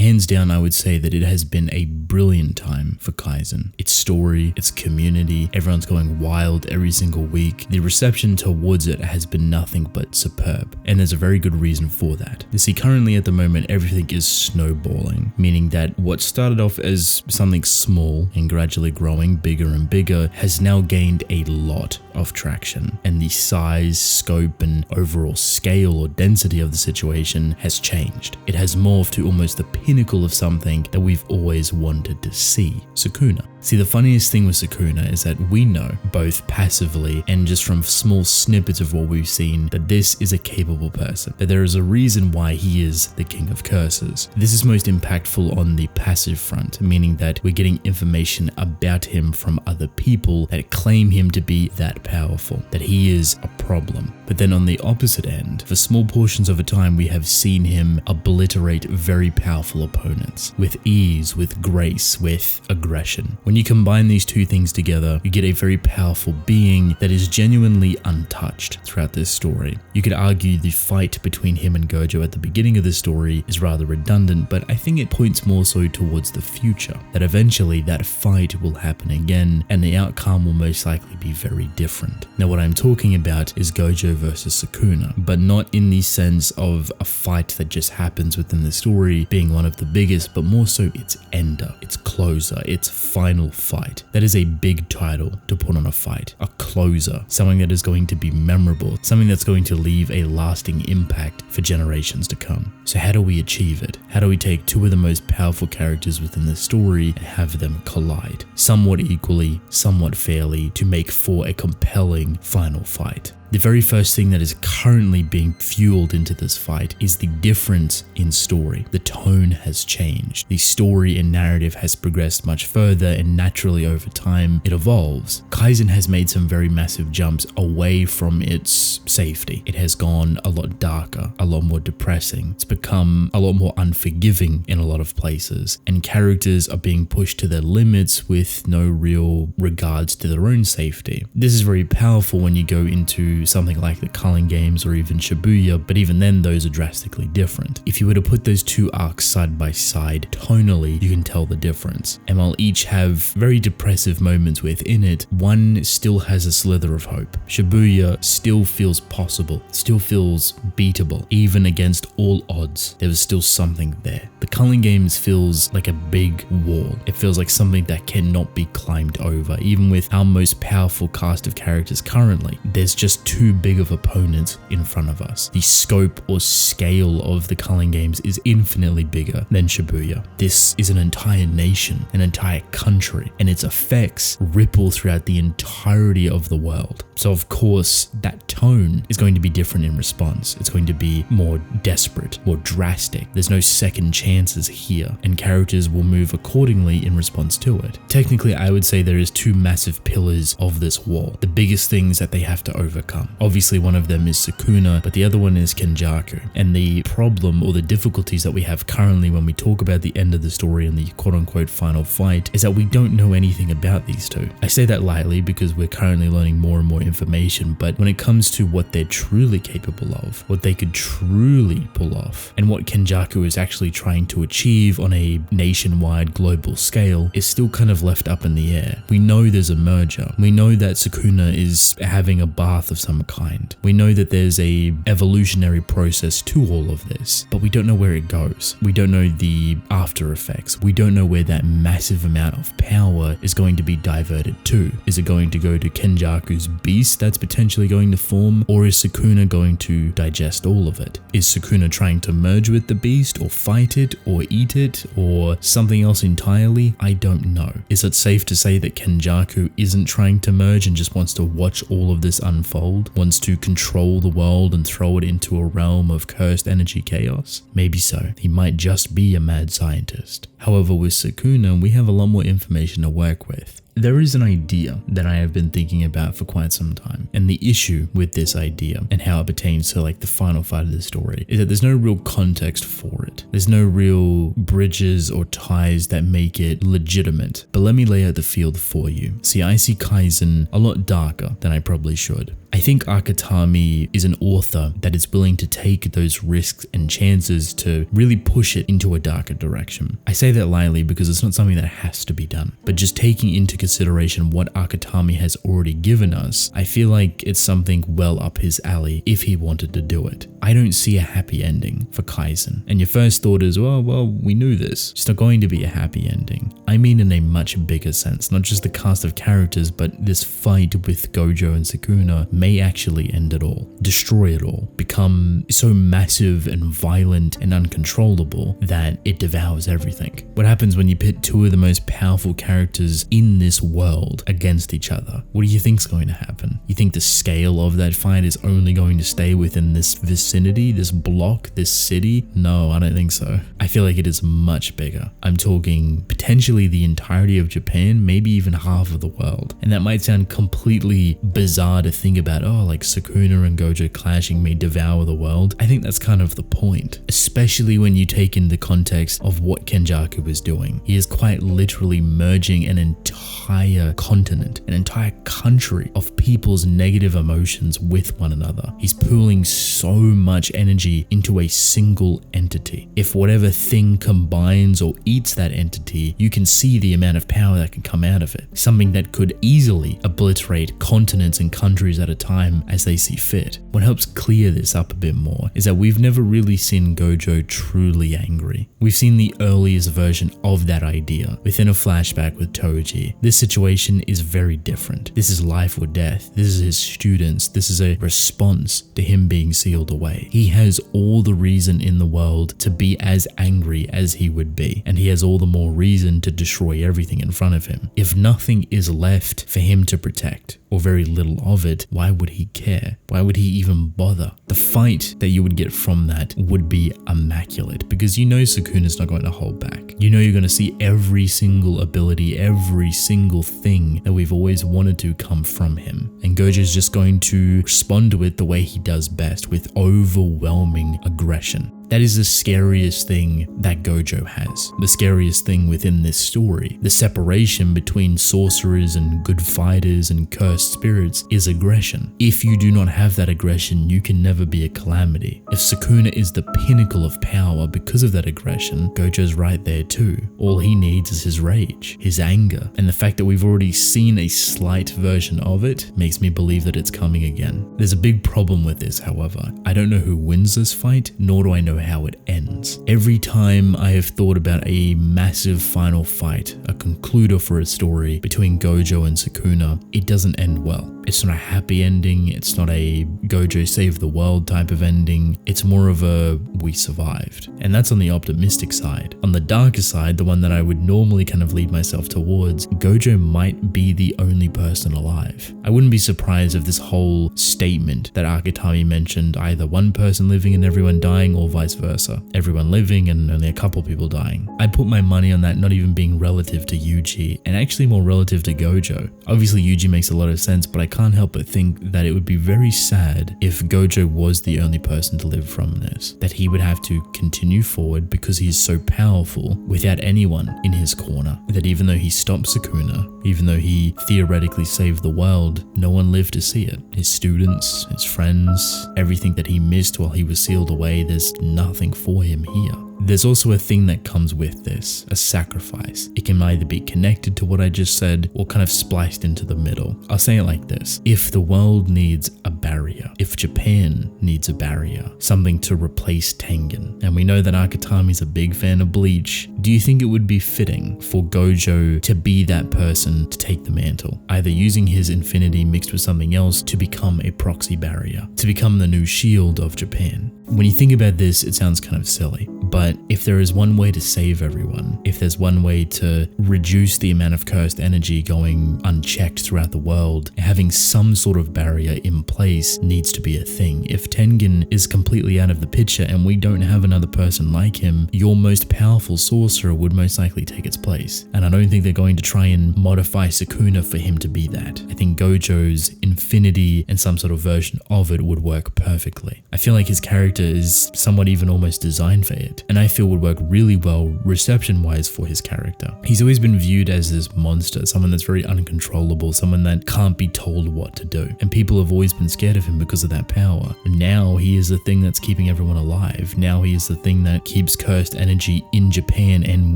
Hands down, I would say that it has been a brilliant time for Kaisen. Its story, its community, everyone's going wild every single week. The reception towards it has been nothing but superb, and there's a very good reason for that. You see, currently at the moment, everything is snowballing, meaning that what started off as something small and gradually growing bigger and bigger has now gained a lot of traction, and the size, scope, and overall scale or density of the situation has changed. It has morphed to almost the pinnacle of something that we've always wanted to see: Sukuna. See, the funniest thing with Sukuna is that we know, both passively and just from small snippets of what we've seen, that this is a capable person, that there is a reason why he is the king of curses. This is most impactful on the passive front, meaning that we're getting information about him from other people that claim him to be that powerful, that he is a problem. But then on the opposite end, for small portions of a time, we have seen him obliterate very powerful opponents with ease, with grace, with aggression. When you combine these two things together, you get a very powerful being that is genuinely untouched throughout this story. You could argue the fight between him and Gojo at the beginning of the story is rather redundant, but I think it points more so towards the future, that eventually that fight will happen again and the outcome will most likely be very different. Now, what I'm talking about is Gojo versus Sukuna, but not in the sense of a fight that just happens within the story being one of the biggest, but more so its ender, its closer, its final fight. That is a big title to put on a fight, a closer, something that is going to be memorable, something that's going to leave a lasting impact for generations to come. So how do we achieve it? How do we take two of the most powerful characters within the story and have them collide, somewhat equally, somewhat fairly, to make for a compelling final fight? The very first thing that is currently being fueled into this fight is the difference in story. The tone has changed. The story and narrative has progressed much further, and naturally over time it evolves. Kaisen has made some very massive jumps away from its safety. It has gone a lot darker, a lot more depressing. It's become a lot more unforgiving in a lot of places, and characters are being pushed to their limits with no real regards to their own safety. This is very powerful when you go into something like the Culling Games or even Shibuya, but even then those are drastically different. If you were to put those two arcs side by side, tonally you can tell the difference, and while each have very depressive moments within it, one still has a slither of hope. Shibuya still feels possible, still feels beatable, even against all odds. There was still something there. The Culling Games feels like a big wall. It feels like something that cannot be climbed over, even with our most powerful cast of characters currently. There's just too big of opponents in front of us. The scope or scale of the Culling Games is infinitely bigger than Shibuya. This is an entire nation, an entire country, and its effects ripple throughout the entirety of the world. So of course, that tone is going to be different in response. It's going to be more desperate, more drastic. There's no second chances here, and characters will move accordingly in response to it. Technically, I would say there is two massive pillars of this wall, the biggest things that they have to overcome. Obviously, one of them is Sukuna, but the other one is Kenjaku. And the problem or the difficulties that we have currently when we talk about the end of the story and the quote-unquote final fight is that we don't know anything about these two. I say that lightly because we're currently learning more and more information, but when it comes to what they're truly capable of, what they could truly pull off, and what Kenjaku is actually trying to achieve on a nationwide global scale is still kind of left up in the air. We know there's a merger. We know that Sukuna is having a bath of some kind. We know that there's a evolutionary process to all of this, but we don't know where it goes. We don't know the after effects. We don't know where that massive amount of power is going to be diverted to. Is it going to go to Kenjaku's beast that's potentially going to form, or is Sukuna going to digest all of it? Is Sukuna trying to merge with the beast, or fight it, or eat it, or something else entirely? I don't know. Is it safe to say that Kenjaku isn't trying to merge and just wants to watch all of this unfold, wants to control the world and throw it into a realm of cursed energy chaos? Maybe so. He might just be a mad scientist. However, with Sukuna, we have a lot more information to work with. There is an idea that I have been thinking about for quite some time, and the issue with this idea and how it pertains to like the final fight of the story is that there's no real context for it. There's no real bridges or ties that make it legitimate. But let me lay out the field for you. See, I see Kaisen a lot darker than I probably should. I think Akatami is an author that is willing to take those risks and chances to really push it into a darker direction. I say that lightly because it's not something that has to be done, but just taking into consideration what Akatami has already given us, I feel like it's something well up his alley if he wanted to do it. I don't see a happy ending for Kaisen. And your first thought is, well, we knew this. It's not going to be a happy ending. I mean in a much bigger sense, not just the cast of characters, but this fight with Gojo and Sukuna may actually end it all, destroy it all, become so massive and violent and uncontrollable that it devours everything. What happens when you pit two of the most powerful characters in this world against each other? What do you think's going to happen? You think the scale of that fight is only going to stay within this vicinity, this block, this city? No, I don't think so. I feel like it is much bigger. I'm talking potentially the entirety of Japan, maybe even half of the world. And that might sound completely bizarre to think about, like Sukuna and Gojo clashing may devour the world. I think that's kind of the point, especially when you take in the context of what Kenjaku is doing. He is quite literally merging an entire continent, an entire country of people's negative emotions with one another. He's pooling so much energy into a single entity. If whatever thing combines or eats that entity, you can see the amount of power that can come out of it. Something that could easily obliterate continents and countries at a time as they see fit. What helps clear this up a bit more is that we've never really seen Gojo truly angry. We've seen the earliest version of that idea within a flashback with Toji. This situation is very different. This is life or death. This is his students. This is a response to him being sealed away. He has all the reason in the world to be as angry as he would be, and he has all the more reason to destroy everything in front of him. If nothing is left for him to protect, or very little of it, why would he care? Why would he even bother? The fight that you would get from that would be immaculate, because you know Sukuna's not going to hold back. You know you're going to see every single ability, every single thing that we've always wanted to come from him. And Gojo's just going to respond to it the way he does best, with overwhelming aggression. That is the scariest thing that Gojo has. The scariest thing within this story. The separation between sorcerers and good fighters and cursed spirits is aggression. If you do not have that aggression, you can never be a calamity. If Sukuna is the pinnacle of power because of that aggression, Gojo's right there too. All he needs is his rage, his anger, and the fact that we've already seen a slight version of it makes me believe that it's coming again. There's a big problem with this, however. I don't know who wins this fight, nor do I know how it ends. Every time I have thought about a massive final fight, a concluder for a story between Gojo and Sukuna, it doesn't end well. It's not a happy ending, it's not a Gojo save the world type of ending, it's more of a we survived. And that's on the optimistic side. On the darker side, the one that I would normally kind of lead myself towards, Gojo might be the only person alive. I wouldn't be surprised if this whole statement that Akatami mentioned, either one person living and everyone dying, or vice versa. Everyone living and only a couple people dying. I'd put my money on that not even being relative to Yuji, and actually more relative to Gojo. Obviously Yuji makes a lot of sense, but I can't help but think that it would be very sad if Gojo was the only person to live from this. That he would have to continue forward because he is so powerful without anyone in his corner. That even though he stopped Sukuna, even though he theoretically saved the world, no one lived to see it. His students, his friends, everything that he missed while he was sealed away, there's nothing for him here. There's also a thing that comes with this, a sacrifice. It can either be connected to what I just said or kind of spliced into the middle. I'll say it like this. If the world needs a barrier, if Japan needs a barrier, something to replace Tengen, and we know that Akatami's a big fan of Bleach, do you think it would be fitting for Gojo to be that person to take the mantle? Either using his infinity mixed with something else to become a proxy barrier, to become the new shield of Japan. When you think about this, it sounds kind of silly, but But if there is one way to save everyone, if there's one way to reduce the amount of cursed energy going unchecked throughout the world, having some sort of barrier in place needs to be a thing. If Tengen is completely out of the picture and we don't have another person like him, your most powerful sorcerer would most likely take its place. And I don't think they're going to try and modify Sukuna for him to be that. I think Gojo's infinity and some sort of version of it would work perfectly. I feel like his character is somewhat even almost designed for it, and I feel would work really well reception-wise for his character. He's always been viewed as this monster, someone that's very uncontrollable, someone that can't be told what to do, and people have always been scared of him because of that power. Now he is the thing that's keeping everyone alive. Now he is the thing that keeps cursed energy in Japan and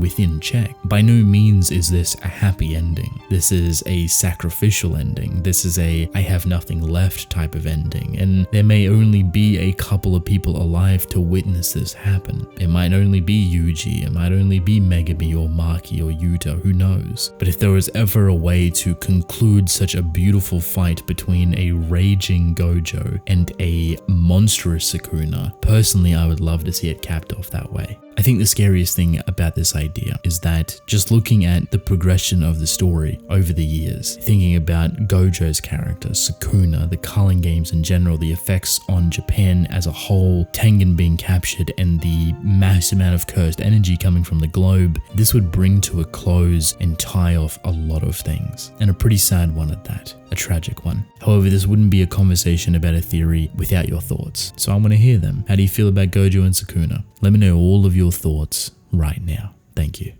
within check. By no means is this a happy ending. This is a sacrificial ending. This is a I have nothing left type of ending, and there may only be a couple of people alive to witness this happen. It might only be Yuji, it might only be Megumi or Maki or Yuta, who knows. But if there was ever a way to conclude such a beautiful fight between a raging Gojo and a monstrous Sukuna, personally I would love to see it capped off that way. I think the scariest thing about this idea is that just looking at the progression of the story over the years, thinking about Gojo's character, Sukuna, the culling games in general, the effects on Japan as a whole, Tengen being captured, and the mass amount of cursed energy coming from the globe, this would bring to a close and tie off a lot of things, and a pretty sad one at that. A tragic one. However, this wouldn't be a conversation about a theory without your thoughts, so I want to hear them. How do you feel about Gojo and Sukuna? Let me know all of your thoughts right now. Thank you.